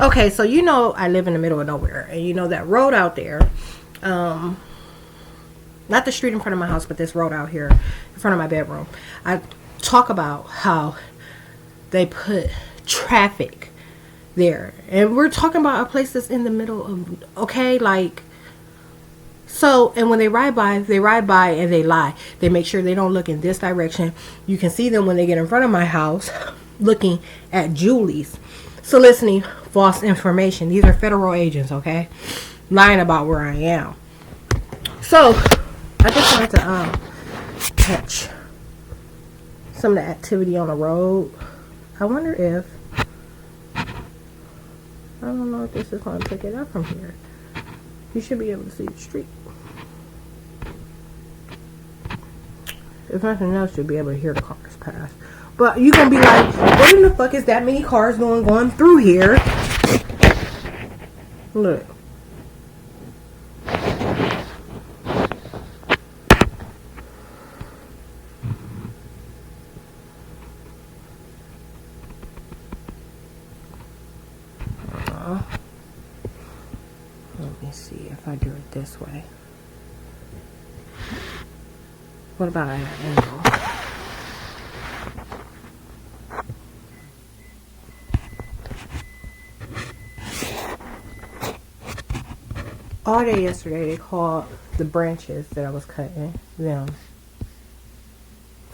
Okay, so you know I live in the middle of nowhere, and you know that road out there, um, not the street in front of my house, but this road out here in front of my bedroom. I talk about how they put traffic there, and we're talking about a place that's in the middle of, okay, like, so, and when they ride by and they lie. They make sure they don't look in this direction. You can see them when they get in front of my house looking at Julie's, soliciting false information. These are federal agents, okay, lying about where I am. So I just wanted to catch some of the activity on the road. I wonder if, I don't know if this is going to pick it up from here. You should be able to see the street. If nothing else, you'll be able to hear the cars pass. But you're going to be like, what in the fuck is that many cars going through here? Look. Let me see if I do it this way. What about an angle? All day yesterday, they called the branches that I was cutting them.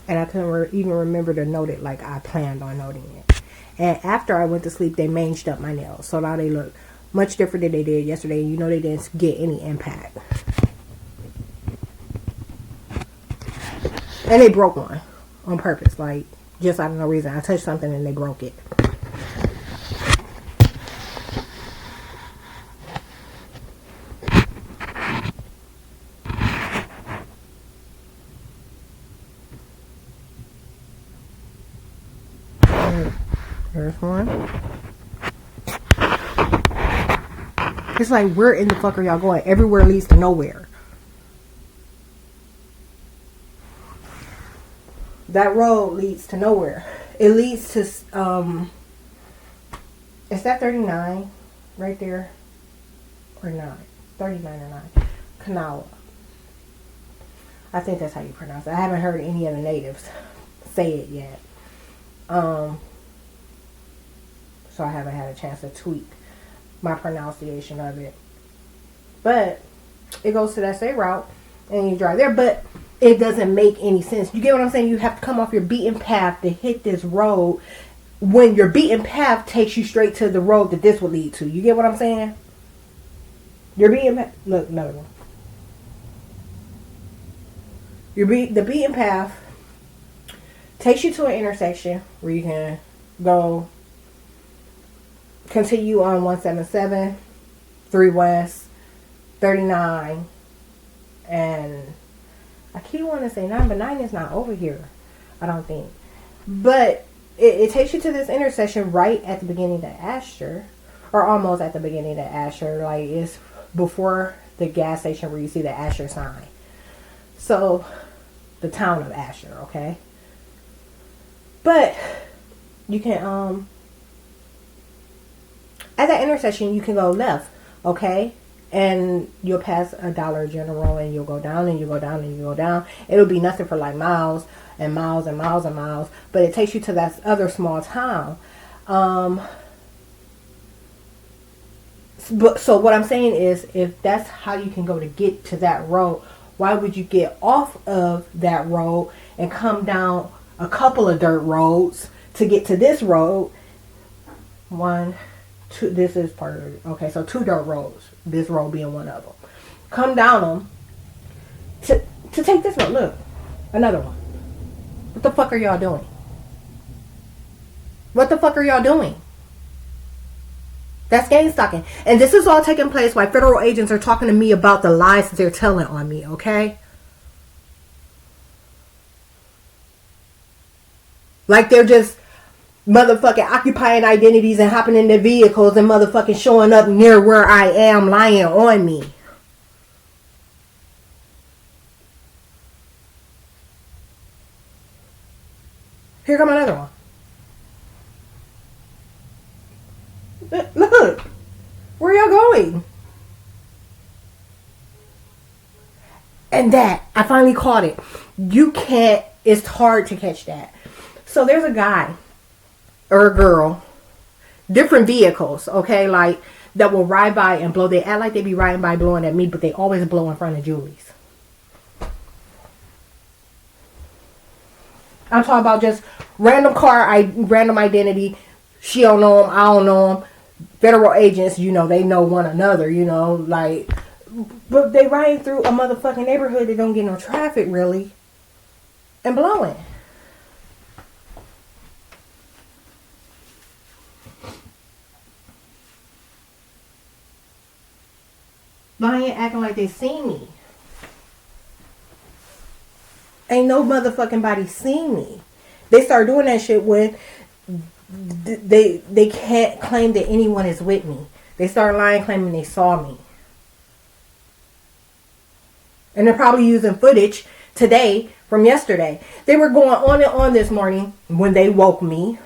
And I couldn't even remember to note it like I planned on noting it. And after I went to sleep, they manged up my nails. So now they look much different than they did yesterday. You know, they didn't get any impact. And they broke one on purpose. Like, just out of no reason. I touched something and they broke it. There's one. It's like, where in the fuck are y'all going? Everywhere leads to nowhere. That road leads to nowhere. It leads to, is that 39 right there? Or 9? 39 or 9. Kanawha. I think that's how you pronounce it. I haven't heard any of the natives say it yet. So I haven't had a chance to tweak my pronunciation of it. But it goes to that same route and you drive there. But it doesn't make any sense. You get what I'm saying? You have to come off your beaten path to hit this road when your beaten path takes you straight to the road that this will lead to. You get what I'm saying? Your beaten path. Look, another one. The beaten path takes you to an intersection where you can go continue on 177, 3 West, 39, and I keep wanting to say 9, but 9 is not over here, I don't think. But it takes you to this intersection right at the beginning of Asher, or almost at the beginning of Asher. Like, it's before the gas station where you see the Asher sign. So, the town of Asher, okay? But you can, at that intersection, you can go left, okay? And you'll pass a Dollar General and you'll go down and you go down and you go down. It'll be nothing for like miles and miles and miles and miles. But it takes you to that other small town. So what I'm saying is, if that's how you can go to get to that road, why would you get off of that road and come down a couple of dirt roads to get to this road? 1, 2, this is part of it. Okay, so 2 dirt roads. This road being one of them. Come down them to take this road. Look, another one. What the fuck are y'all doing? What the fuck are y'all doing? That's gang stalking. And this is all taking place while federal agents are talking to me about the lies that they're telling on me, okay? Like they're just motherfucking occupying identities and hopping into vehicles and motherfucking showing up near where I am lying on me. Here come another one. Look Look, where y'all going? And that, I finally caught it. You can't, it's hard to catch that. So there's a guy or a girl, different vehicles, okay, like that will ride by and blow. They act like they be riding by blowing at me, but they always blow in front of Julie's. I'm talking about just random car, random identity. She don't know him, I don't know him. Federal agents, you know, they know one another, you know, like, but they riding through a motherfucking neighborhood that don't get no traffic really, and blowing. Lying, acting like they seen me. Ain't no motherfucking body seen me. They start doing that shit when they can't claim that anyone is with me. They start lying, claiming they saw me. And they're probably using footage today from yesterday. They were going on and on this morning when they woke me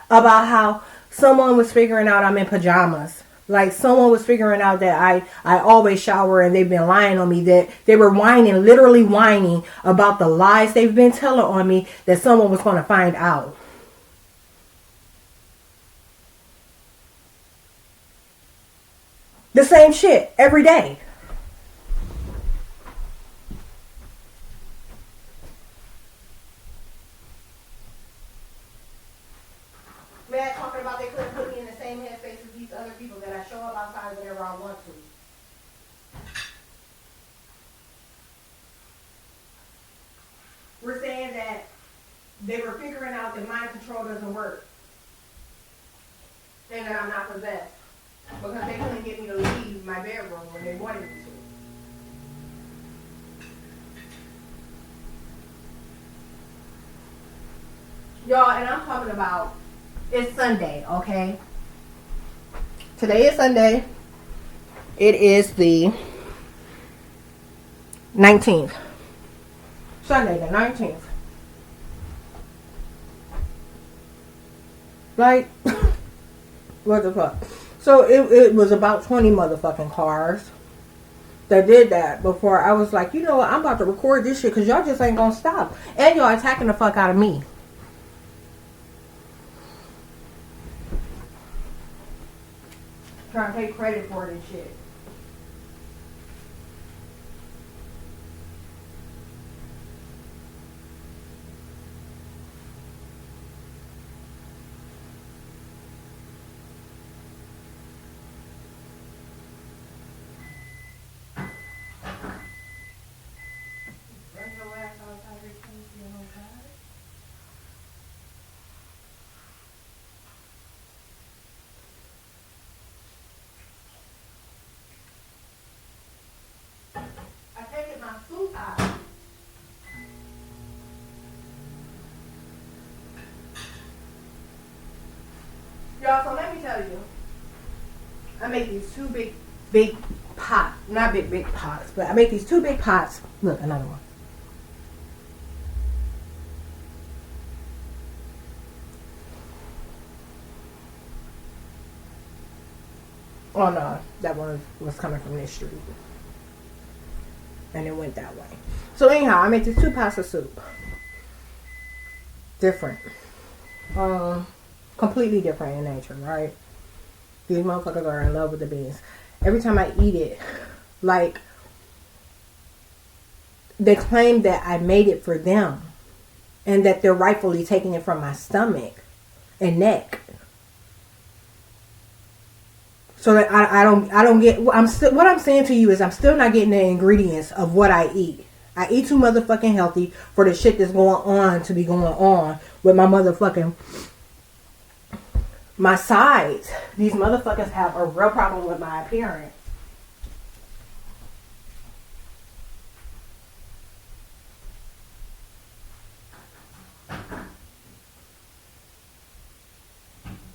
about how someone was figuring out I'm in pajamas. Like someone was figuring out that I always shower, and they've been lying on me. That they were whining, literally whining about the lies they've been telling on me that someone was going to find out. The same shit every day. Man, talking about they couldn't put me in the same headspace as these other people that I show up outside whenever I want to. We're saying that they were figuring out that mind control doesn't work. And that I'm not possessed. Because they couldn't get me to leave my bedroom when they wanted me to. Y'all, and I'm talking about, it's Sunday, okay? Today is Sunday. It is the 19th. Sunday the 19th. Like, what the fuck? So it was about 20 motherfucking cars that did that before I was like, you know what, I'm about to record this shit because y'all just ain't gonna stop. And y'all attacking the fuck out of me. Trying to take credit for this shit. Y'all, so let me tell you, I make these two big pots. Not big pots, but I make these two big pots. Look, another one. Oh no, that one was coming from this street. And it went that way. So anyhow, I make these two pots of soup. Different. Completely different in nature, right? These motherfuckers are in love with the beans. Every time I eat it, like, they claim that I made it for them. And that they're rightfully taking it from my stomach and neck. So that I don't get, what I'm saying to you is I'm still not getting the ingredients of what I eat. I eat too motherfucking healthy for the shit that's going on to be going on with my motherfucking, my sides. These motherfuckers have a real problem with my appearance.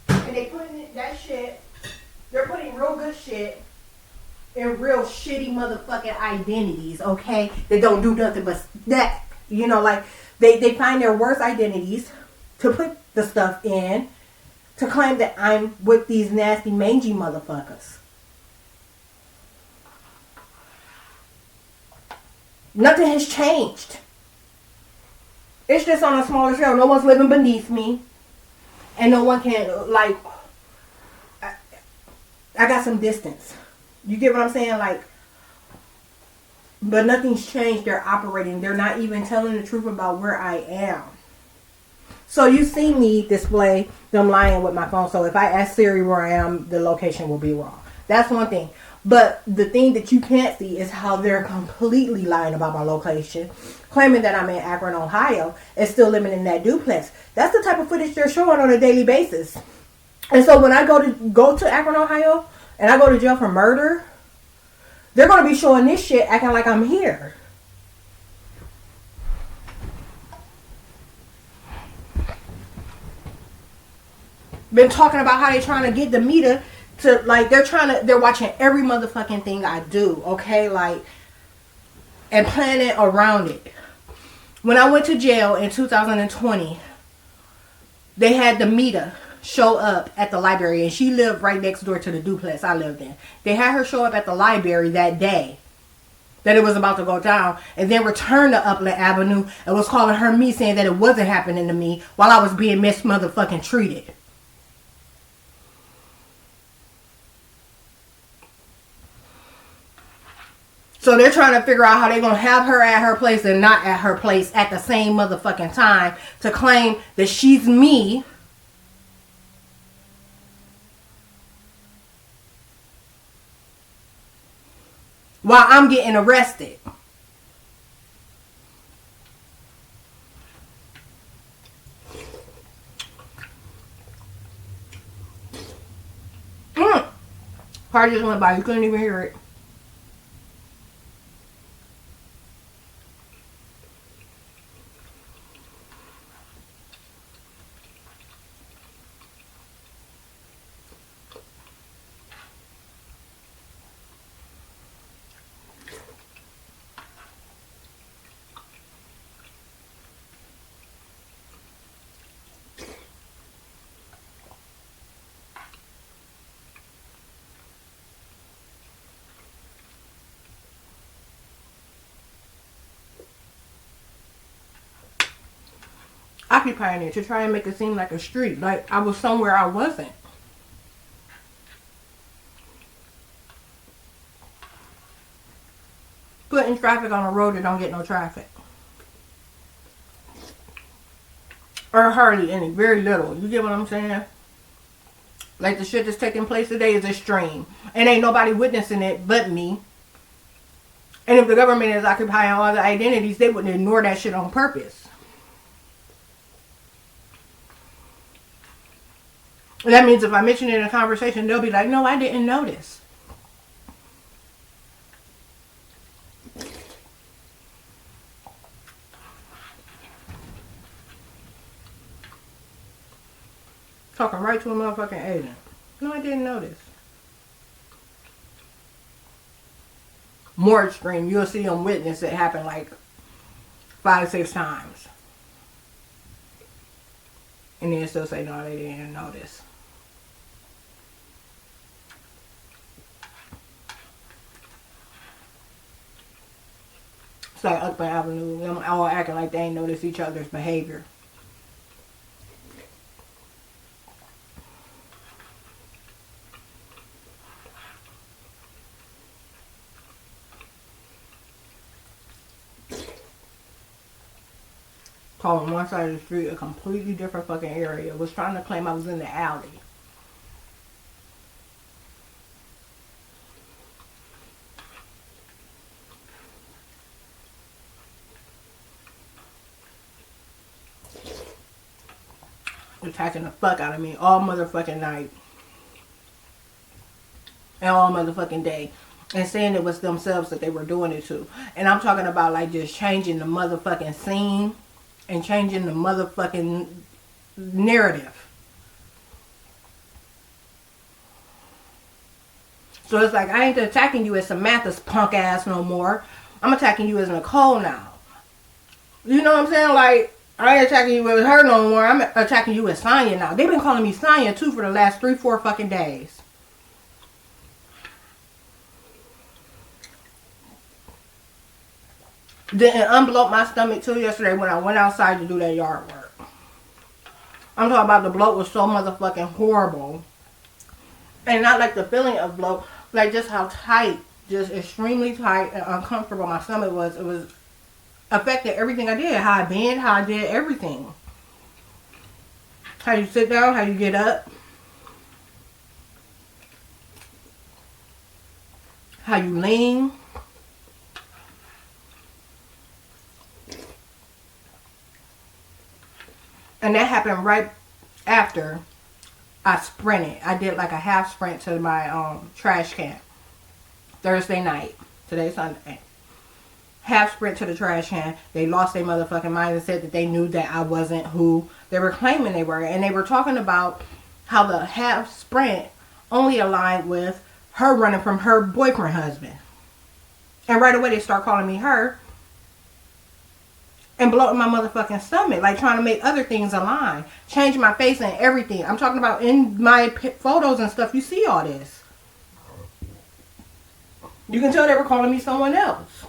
And they putting that shit, they're putting real good shit in real shitty motherfucking identities, okay? They don't do nothing but that. You know, like, they find their worst identities to put the stuff in to claim that I'm with these nasty, mangy motherfuckers. Nothing has changed. It's just on a smaller scale. No one's living beneath me. And no one can, like, I got some distance. You get what I'm saying? Like, but nothing's changed. They're operating. They're not even telling the truth about where I am. So you see me display them lying with my phone. So if I ask Siri where I am, the location will be wrong. That's one thing. But the thing that you can't see is how they're completely lying about my location, claiming that I'm in Akron, Ohio, and still living in that duplex. That's the type of footage they're showing on a daily basis. And so when I go to Akron, Ohio, and I go to jail for murder, they're going to be showing this shit acting like I'm here. Been talking about how they're trying to get the meter to, like, they're watching every motherfucking thing I do, okay? Like, and planning around it. When I went to jail in 2020, they had the meter show up at the library, and she lived right next door to the duplex I lived in. They had her show up at the library that day that it was about to go down, and then returned to Upland Avenue and was calling her me, saying that it wasn't happening to me while I was being motherfucking treated. So they're trying to figure out how they're going to have her at her place and not at her place at the same motherfucking time to claim that she's me. While I'm getting arrested. Party just went by. You couldn't even hear it. Occupying it to try and make it seem like a street, like I was somewhere I wasn't. Putting traffic on a road that don't get no traffic. Or hardly any, very little. You get what I'm saying? Like the shit that's taking place today is extreme. And ain't nobody witnessing it but me. And if the government is occupying all the identities, they wouldn't ignore that shit on purpose. And that means if I mention it in a conversation, they'll be like, no, I didn't notice. Talking right to a motherfucking agent. No, I didn't notice. More extreme. You'll see them witness it happen like 5-6 times. And then still say, no, they didn't notice. It's like Upland Avenue. Them all acting like they ain't notice each other's behavior. Calling one side of the street a completely different fucking area. Was trying to claim I was in the alley. Attacking the fuck out of me all motherfucking night. And all motherfucking day. And saying it was themselves that they were doing it to. And I'm talking about like just changing the motherfucking scene. And changing the motherfucking narrative. So it's like, I ain't attacking you as Samantha's punk ass no more. I'm attacking you as Nicole now. You know what I'm saying? Like, I ain't attacking you with her no more. I'm attacking you with Sonya now. They've been calling me Sonya too for the last 3-4 fucking days. Didn't unbloat my stomach too yesterday when I went outside to do that yard work. I'm talking about the bloat was so motherfucking horrible. And not like the feeling of bloat, like just how tight, just extremely tight and uncomfortable my stomach was. It was affected everything I did. How I bent, how I did everything. How you sit down, how you get up. How you lean. And that happened right after I sprinted. I did like a half sprint to my trash can. Thursday night. Today's Sunday. Half sprint to the trash can. They lost their motherfucking mind and said that they knew that I wasn't who they were claiming they were. And they were talking about how the half sprint only aligned with her running from her boyfriend husband. And right away they start calling me her. And bloating my motherfucking stomach. Like trying to make other things align. Change my face and everything. I'm talking about in my photos and stuff. You see all this. You can tell they were calling me someone else.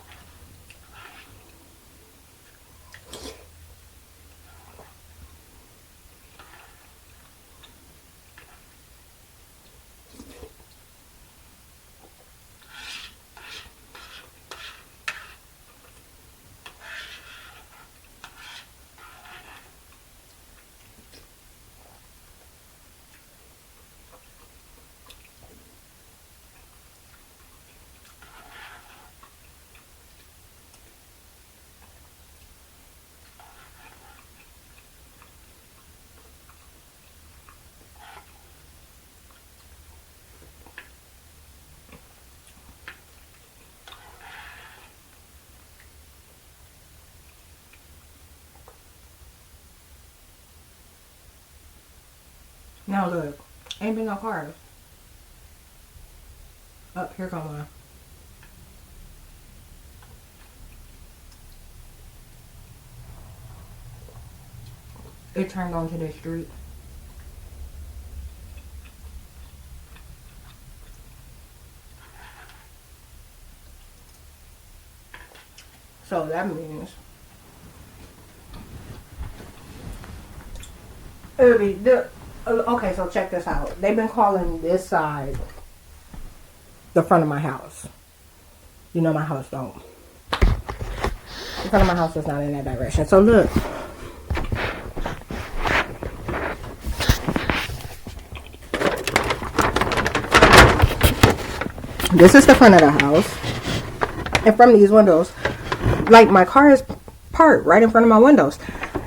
Now look, ain't been no cars. Oh, here come one. It turned onto the street. So that means it'll be okay, so check this out. They've been calling this side the front of my house. You know my house don't. The front of my house is not in that direction. So look. This is the front of the house. And from these windows, like my car is parked right in front of my windows.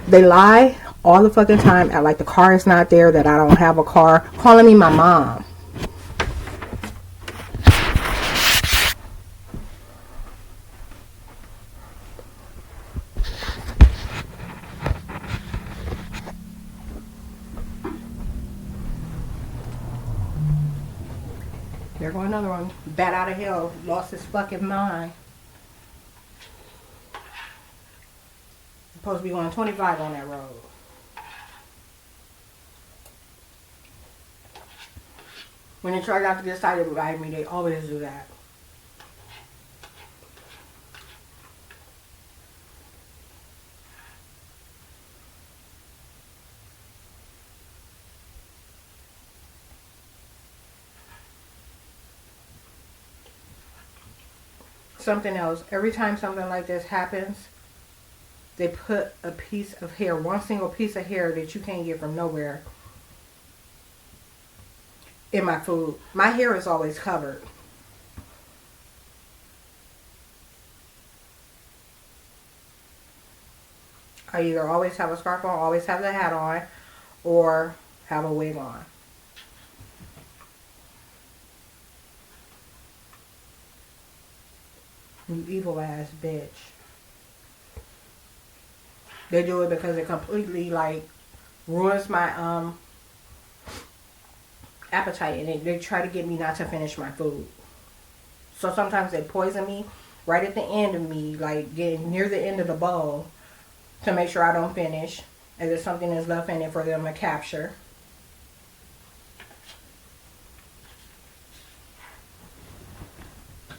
They lie all the fucking time at like the car is not there, that I don't have a car, calling me my mom. There go another one. Bat out of hell. Lost his fucking mind. Supposed to be going 25 on that road. When they try not to get excited about me, they always do that. Something else. Every time something like this happens, they put a piece of hair, one single piece of hair that you can't get from nowhere, in my food. My hair is always covered. I either always have a scarf on, always have the hat on, or have a wig on. You evil ass bitch. They do it because it completely like ruins my appetite, and they try to get me not to finish my food. So sometimes they poison me right at the end of me, like getting near the end of the bowl, to make sure I don't finish. And there's something that's left in it for them to capture.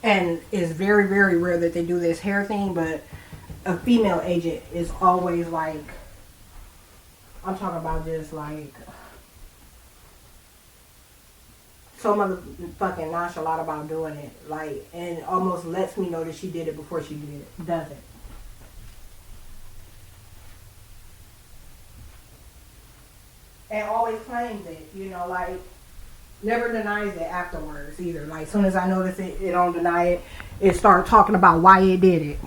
And it's very, very rare that they do this hair thing, but a female agent is always like, I'm talking about just like, so motherfucking nonchalant about doing it. Like, and almost lets me know that she did it before she does it. And always claims it, you know, like, never denies it afterwards either. Like, as soon as I notice it don't deny it, it start talking about why it did it.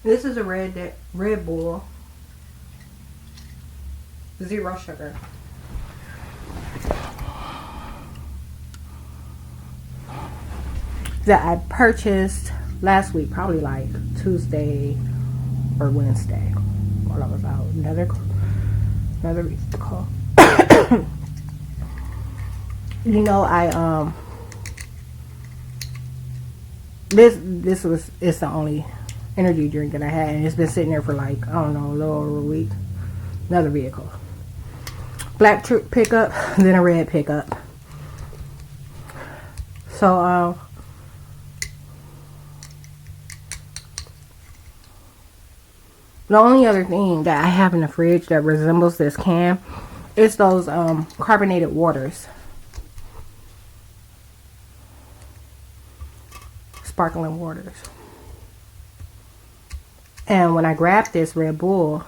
This is a Red Bull, 0 sugar. That I purchased last week, probably like Tuesday or Wednesday, while I was out. Another call. You know, it's the only energy drink that I had, and it's been sitting there for like, I don't know, a little over a week. Another vehicle. Black pickup, then a red pickup. So, the only other thing that I have in the fridge that resembles this can is those carbonated waters. Sparkling waters. And when I grabbed this Red Bull,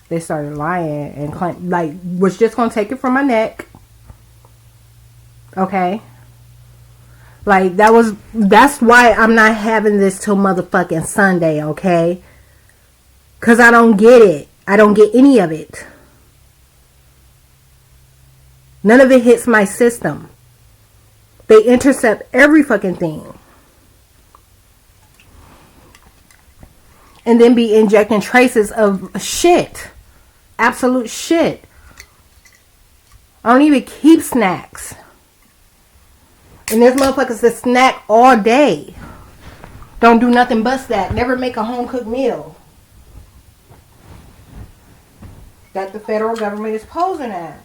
they started lying and like was just gonna take it from my neck. Okay. Like that's why I'm not having this till motherfucking Sunday, okay? Cause I don't get it. I don't get any of it. None of it hits my system. They intercept every fucking thing. And then be injecting traces of shit. Absolute shit. I don't even keep snacks. And there's motherfuckers that snack all day. Don't do nothing but that. Never make a home cooked meal. That the federal government is posing as.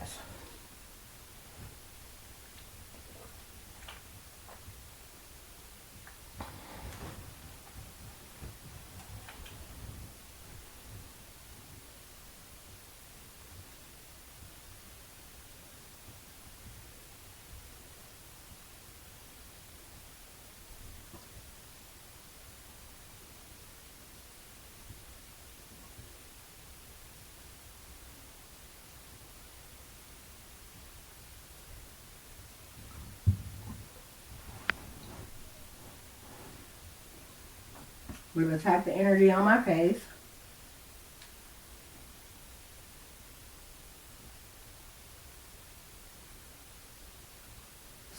We've attacked the energy on my face.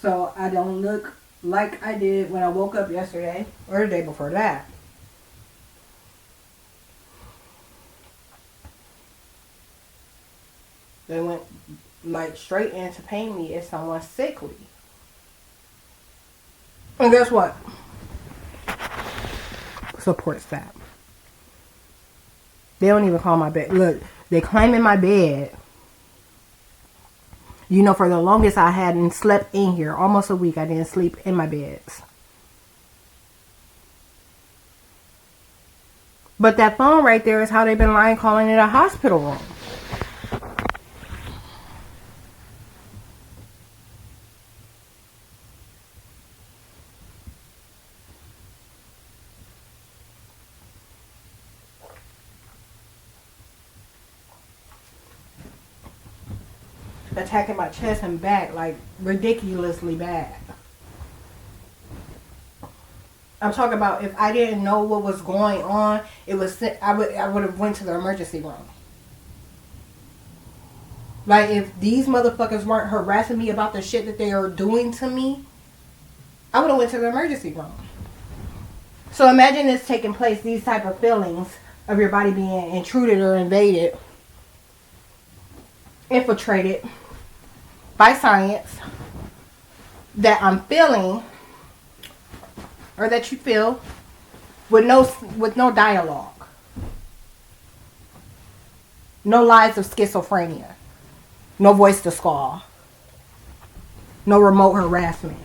So I don't look like I did when I woke up yesterday or the day before that. They went like straight in to pay me if someone's sickly. And guess what? Support staff. They don't even call my bed. Look, they claim in my bed. You know, for the longest I hadn't slept in here. Almost a week I didn't sleep in my beds. But that phone right there is how they've been lying, calling it a hospital room. Attacking my chest and back like ridiculously bad. I'm talking about if I didn't know what was going on, I would have went to the emergency room. Like if these motherfuckers weren't harassing me about the shit that they are doing to me, I would have went to the emergency room. So imagine this taking place, these type of feelings of your body being intruded or invaded, infiltrated by science that I'm feeling or that you feel with no dialogue. No lies of schizophrenia. No voice to squall. No remote harassment.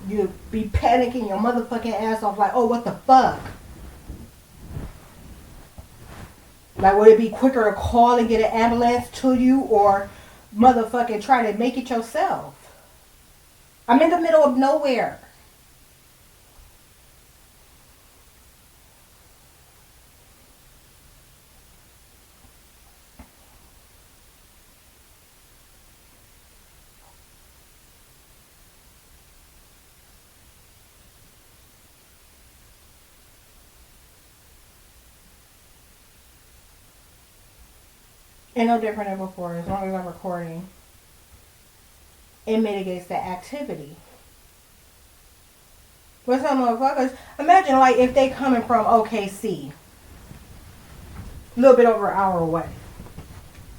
You'd be panicking your motherfucking ass off like, oh, what the fuck? Like, would it be quicker to call and get an ambulance to you or motherfucking try to make it yourself? I'm in the middle of nowhere. Ain't no different than before. As long as I'm recording, it mitigates the activity. But some motherfuckers, imagine like if they coming from OKC, a little bit over an hour away.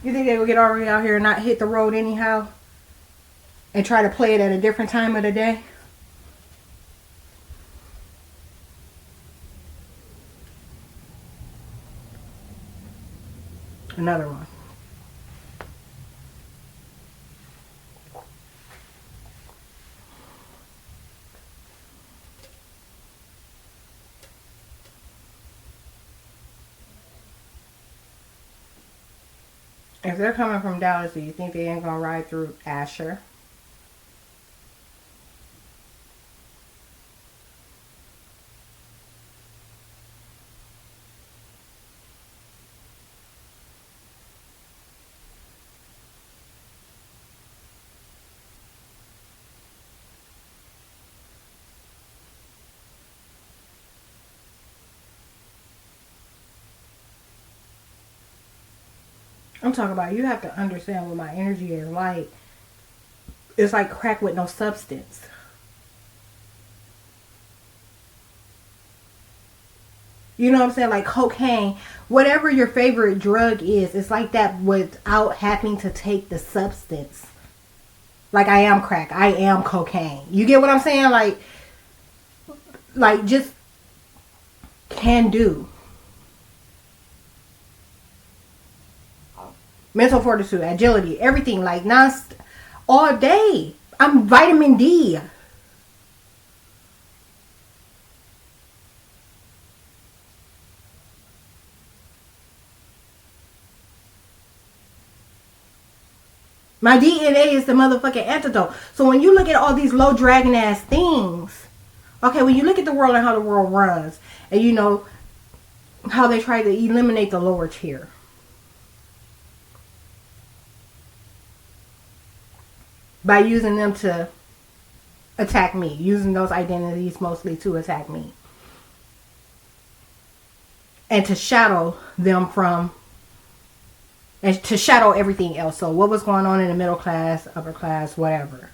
You think they would get all the way out here and not hit the road anyhow? And try to play it at a different time of the day? Another one. If they're coming from Dallas, do you think they ain't gonna ride through Asher? I'm talking about you have to understand what my energy is like. It's like crack with no substance. You know what I'm saying? Like cocaine, whatever your favorite drug is, it's like that without having to take the substance. Like I am crack, I am cocaine. You get what I'm saying? Like just can do. Mental fortitude, agility, everything like all day. I'm vitamin D. My DNA is the motherfucking antidote. So when you look at all these low dragging ass things, okay, when you look at the world and how the world runs, and you know how they try to eliminate the lower tier. By using them to attack me. Using those identities mostly to attack me. And to shadow them from and to shadow everything else. So what was going on in the middle class, upper class, whatever.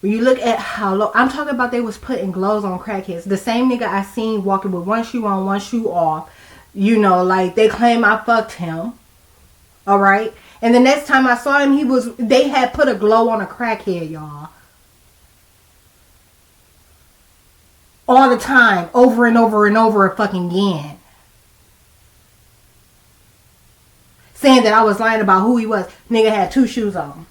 When you look at how low, I'm talking about, they was putting glows on crackheads. The same nigga I seen walking with one shoe on, one shoe off. You know, like, they claim I fucked him. Alright? And the next time I saw him, they had put a glow on a crackhead, y'all. All the time. Over and over and over fucking again. Saying that I was lying about who he was. Nigga had 2 shoes on.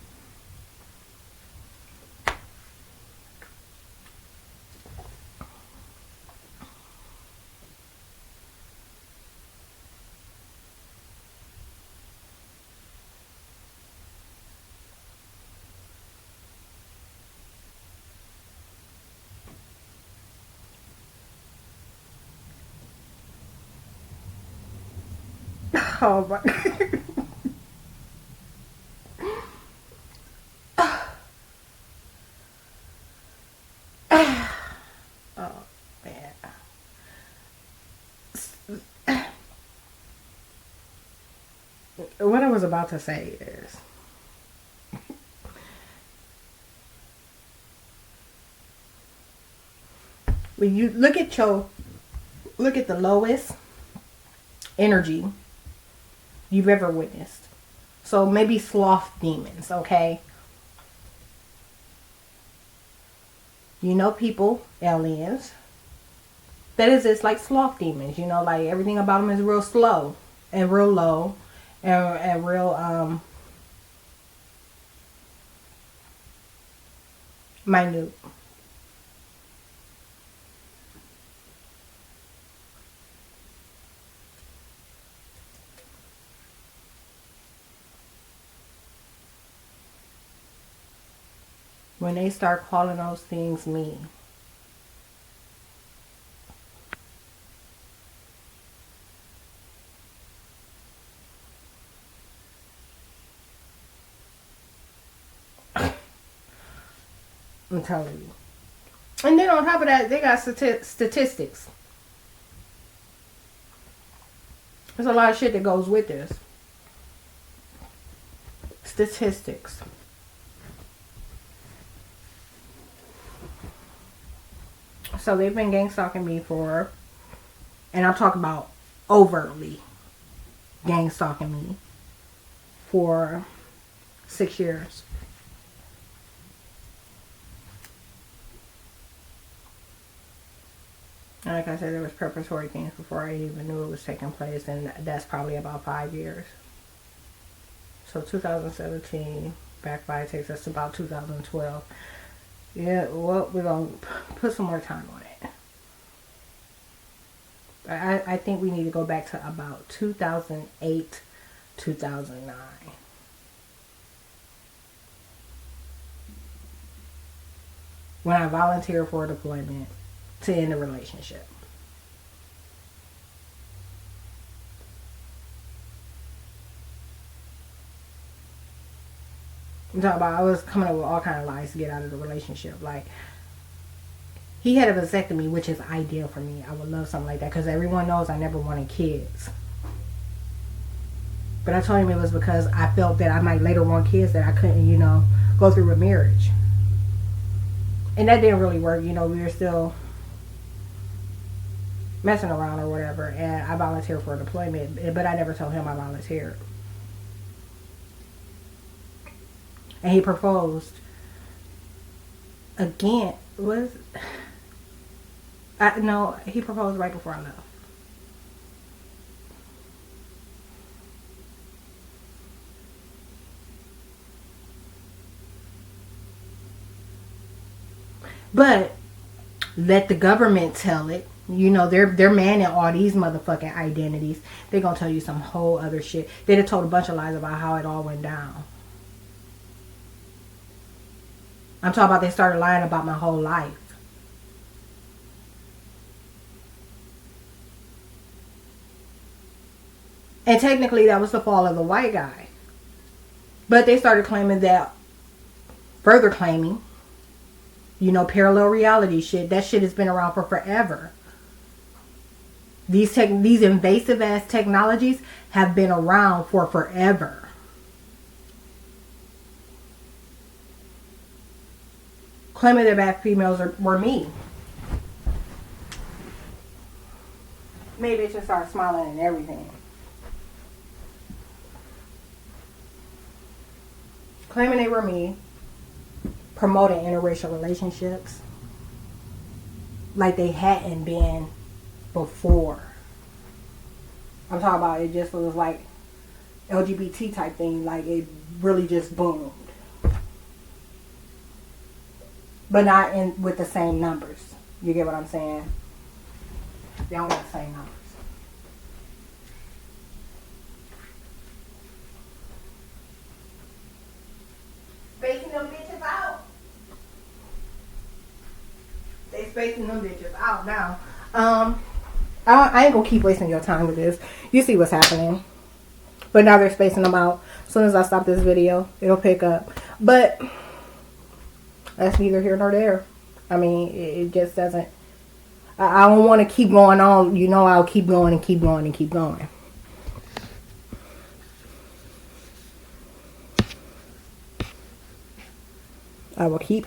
Oh my. Oh man. What I was about to say is, when you look at the lowest energy you've ever witnessed. So maybe sloth demons, okay? You know, people, aliens, that is, it's like sloth demons, you know, like everything about them is real slow and real low and real minute. When they start calling those things me. I'm telling you. And then on top of that, they got statistics. There's a lot of shit that goes with this. Statistics. So they've been gang stalking me for, and I'm talking about overtly gang stalking me for 6 years. And like I said, there was preparatory things before I even knew it was taking place, and that's probably about 5 years. So 2017, back by takes us to about 2012. Yeah, well, we're going to put some more time on it. I think we need to go back to about 2008, 2009. When I volunteered for a deployment to end a relationship. I'm talking about, I was coming up with all kind of lies to get out of the relationship. Like, he had a vasectomy, which is ideal for me. I would love something like that because everyone knows I never wanted kids. But I told him it was because I felt that I might later want kids, that I couldn't, you know, go through a marriage. And that didn't really work. You know, we were still messing around or whatever. And I volunteered for a deployment, but I never told him I volunteered. And he proposed again. No, he proposed right before I left. But let the government tell it. You know, they're manning all these motherfucking identities. They're gonna tell you some whole other shit. They'd have told a bunch of lies about how it all went down. I'm talking about they started lying about my whole life. And technically that was the fault of the white guy. But they started claiming that, further claiming, you know, parallel reality shit. That shit has been around for forever. These invasive ass technologies have been around for forever. Claiming that black females were me. Maybe it just start smiling and everything. Claiming they were me. Promoting interracial relationships. Like they hadn't been before. I'm talking about it just was like LGBT type thing. Like it really just boomed. But not with the same numbers. You get what I'm saying? They don't have the same numbers. Spacing them bitches out. They spacing them bitches out now. I ain't gonna keep wasting your time with this. You see what's happening. But now they're spacing them out. As soon as I stop this video, it'll pick up. But that's neither here nor there. I mean, it just doesn't. I don't want to keep going on. You know, I'll keep going and keep going and keep going. I will keep